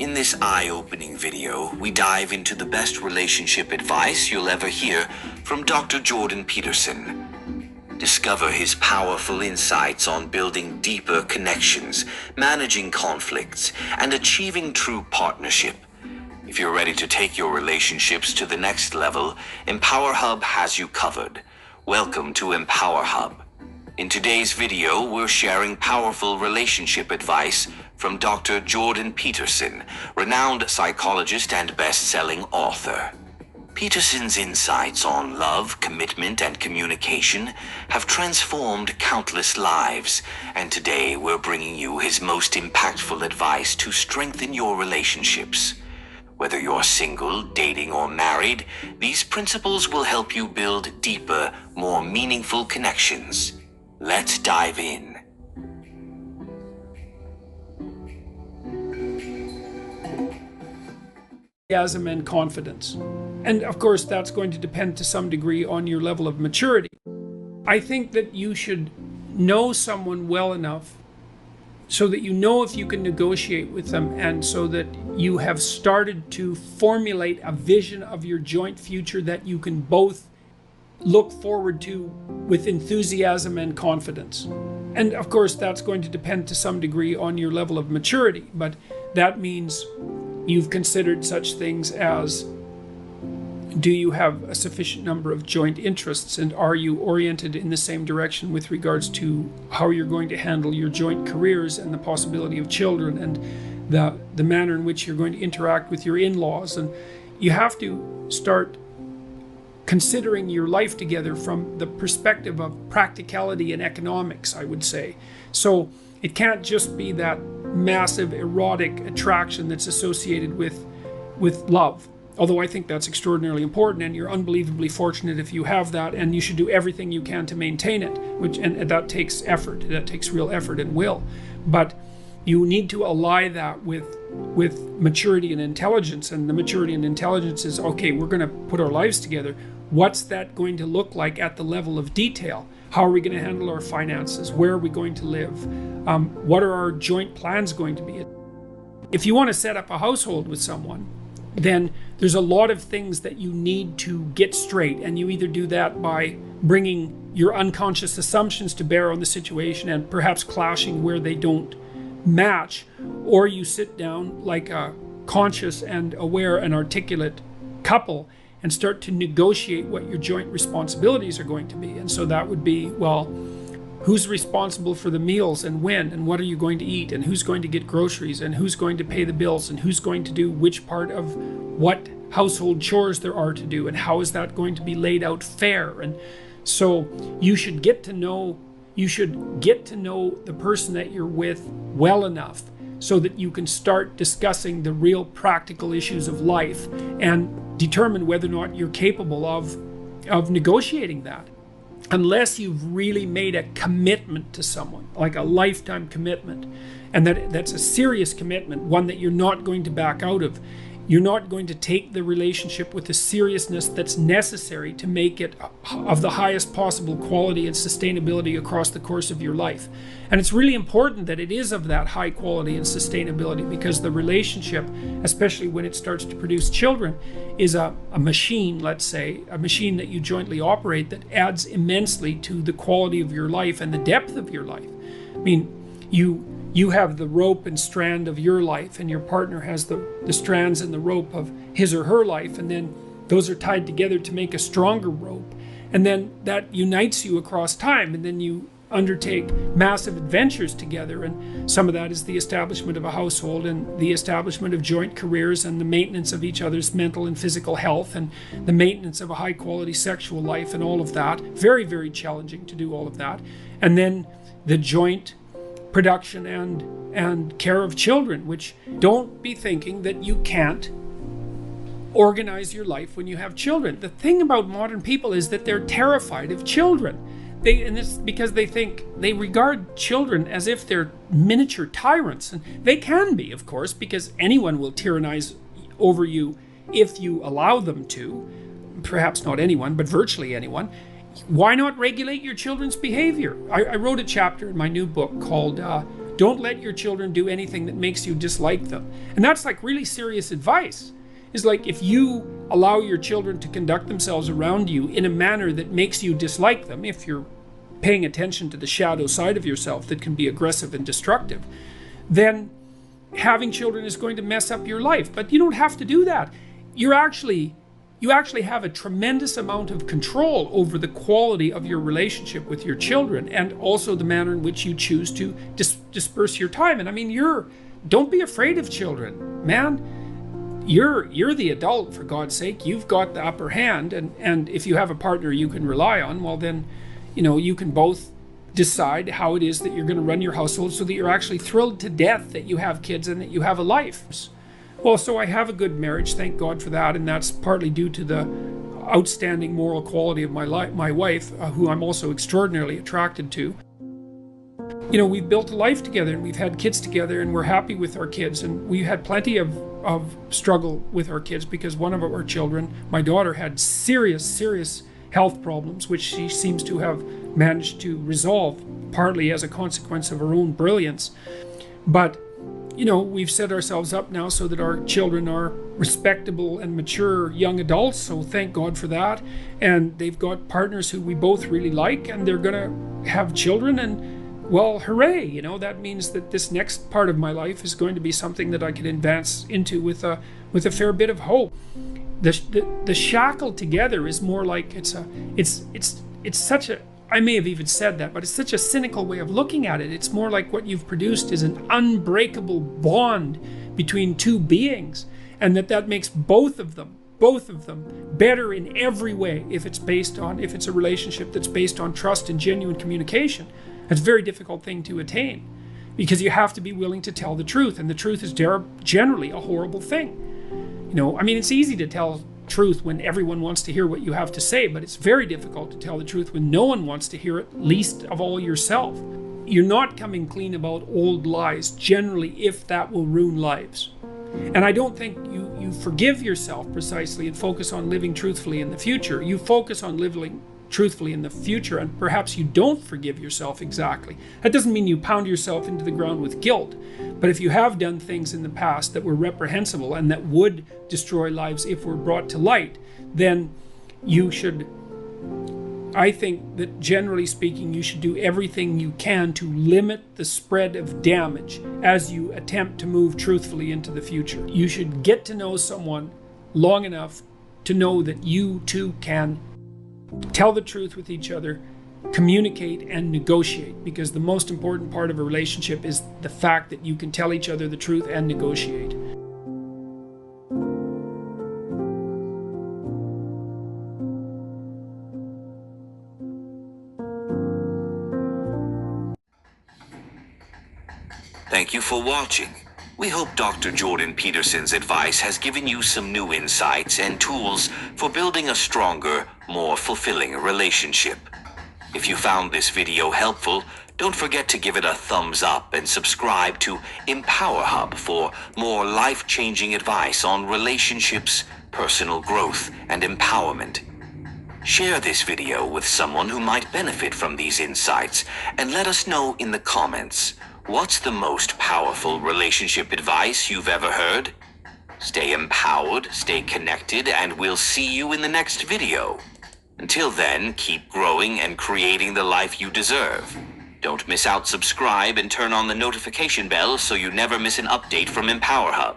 In this eye-opening video, we dive into the best relationship advice you'll ever hear from Dr. Jordan Peterson. Discover his powerful insights on building deeper connections, managing conflicts, and achieving true partnership. If you're ready to take your relationships to the next level, EmpowerHub has you covered. Welcome to EmpowerHub. In today's video, we're sharing powerful relationship advice from Dr. Jordan Peterson, renowned psychologist and best-selling author. Peterson's insights on love, commitment, and communication have transformed countless lives, and today we're bringing you his most impactful advice to strengthen your relationships. Whether you're single, dating, or married, these principles will help you build deeper, more meaningful connections. Let's dive in. Enthusiasm and confidence. And of course, that's going to depend to some degree on your level of maturity. I think that you should know someone well enough so that you know if you can negotiate with them, and so that you have started to formulate a vision of your joint future that you can both look forward to with enthusiasm and confidence. And of course, that's going to depend to some degree on your level of maturity, but that means you've considered such things as, do you have a sufficient number of joint interests, and are you oriented in the same direction with regards to how you're going to handle your joint careers and the possibility of children, and the manner in which you're going to interact with your in-laws. And you have to start considering your life together from the perspective of practicality and economics, I would say. So it can't just be that massive erotic attraction that's associated with love. Although I think that's extraordinarily important, and you're unbelievably fortunate if you have that, and you should do everything you can to maintain it, and that takes effort. That takes real effort and will. But you need to ally that with maturity and intelligence. And the maturity and intelligence is, okay, we're going to put our lives together. What's that going to look like at the level of detail? How are we going to handle our finances? Where are we going to live? What are our joint plans going to be? If you want to set up a household with someone, then there's a lot of things that you need to get straight, and you either do that by bringing your unconscious assumptions to bear on the situation and perhaps clashing where they don't match, or you sit down like a conscious and aware and articulate couple and start to negotiate what your joint responsibilities are going to be. And so that would be, well, who's responsible for the meals and when, and what are you going to eat, and who's going to get groceries, and who's going to pay the bills, and who's going to do which part of what household chores there are to do, and how is that going to be laid out fair. And so you should get to know the person that you're with well enough so that you can start discussing the real practical issues of life and determine whether or not you're capable of negotiating that. Unless you've really made a commitment to someone, like a lifetime commitment, and that's a serious commitment, one that you're not going to back out of. You're not going to take the relationship with the seriousness that's necessary to make it of the highest possible quality and sustainability across the course of your life. And it's really important that it is of that high quality and sustainability, because the relationship, especially when it starts to produce children, is a machine, let's say, a machine that you jointly operate, that adds immensely to the quality of your life and the depth of your life. I mean, you have the rope and strand of your life, and your partner has the strands and the rope of his or her life, and then those are tied together to make a stronger rope, and then that unites you across time, and then you undertake massive adventures together. And some of that is the establishment of a household, and the establishment of joint careers, and the maintenance of each other's mental and physical health, and the maintenance of a high quality sexual life, and all of that. Very, very challenging to do all of that. And then the joint production and care of children, which, don't be thinking that you can't organize your life when you have children. The thing about modern people is that they're terrified of children. And it's because they regard children as if they're miniature tyrants. And they can be, of course, because anyone will tyrannize over you if you allow them to. Perhaps not anyone, but virtually anyone. Why not regulate your children's behavior? I wrote a chapter in my new book called Don't let your children do anything that makes you dislike them. And that's like really serious advice. Is like, if you allow your children to conduct themselves around you in a manner that makes you dislike them, if you're paying attention to the shadow side of yourself that can be aggressive and destructive, then having children is going to mess up your life. But you don't have to do that. You actually have a tremendous amount of control over the quality of your relationship with your children, and also the manner in which you choose to disperse your time. And I mean, don't be afraid of children, man. You're the adult, for God's sake. You've got the upper hand, and if you have a partner you can rely on, well then, you can both decide how it is that you're going to run your household so that you're actually thrilled to death that you have kids and that you have a life. Well, so I have a good marriage, thank God for that, and that's partly due to the outstanding moral quality of my wife, who I'm also extraordinarily attracted to. We've built a life together, and we've had kids together, and we're happy with our kids, and we had plenty of struggle with our kids because one of our children, my daughter, had serious health problems, which she seems to have managed to resolve, partly as a consequence of her own brilliance. But we've set ourselves up now so that our children are respectable and mature young adults, so thank God for that. And they've got partners who we both really like, and they're gonna have children, and well, hooray, that means that this next part of my life is going to be something that I can advance into with a fair bit of hope. The shackle together is more like it's such a, I may have even said that, but it's such a cynical way of looking at it. It's more like what you've produced is an unbreakable bond between two beings, and that makes both of them better in every way if it's a relationship that's based on trust and genuine communication. That's a very difficult thing to attain, because you have to be willing to tell the truth, and the truth is generally a horrible thing. It's easy to tell truth when everyone wants to hear what you have to say, but it's very difficult to tell the truth when no one wants to hear it, least of all yourself. You're not coming clean about old lies, generally, if that will ruin lives. And I don't think you forgive yourself precisely and focus on living truthfully in the future. You focus on living truthfully in the future, and perhaps you don't forgive yourself exactly. That doesn't mean you pound yourself into the ground with guilt, but if you have done things in the past that were reprehensible and that would destroy lives if were brought to light, then you should, I think that generally speaking, you should do everything you can to limit the spread of damage as you attempt to move truthfully into the future. You should get to know someone long enough to know that you too can tell the truth with each other, communicate, and negotiate, because the most important part of a relationship is the fact that you can tell each other the truth and negotiate. Thank you for watching. We hope Dr. Jordan Peterson's advice has given you some new insights and tools for building a stronger, more fulfilling relationship. If you found this video helpful, don't forget to give it a thumbs up and subscribe to EmpowerHub for more life-changing advice on relationships, personal growth, and empowerment. Share this video with someone who might benefit from these insights, and let us know in the comments, what's the most powerful relationship advice you've ever heard? Stay empowered, stay connected, and we'll see you in the next video. Until then, keep growing and creating the life you deserve. Don't miss out, subscribe, and turn on the notification bell so you never miss an update from EmpowerHub.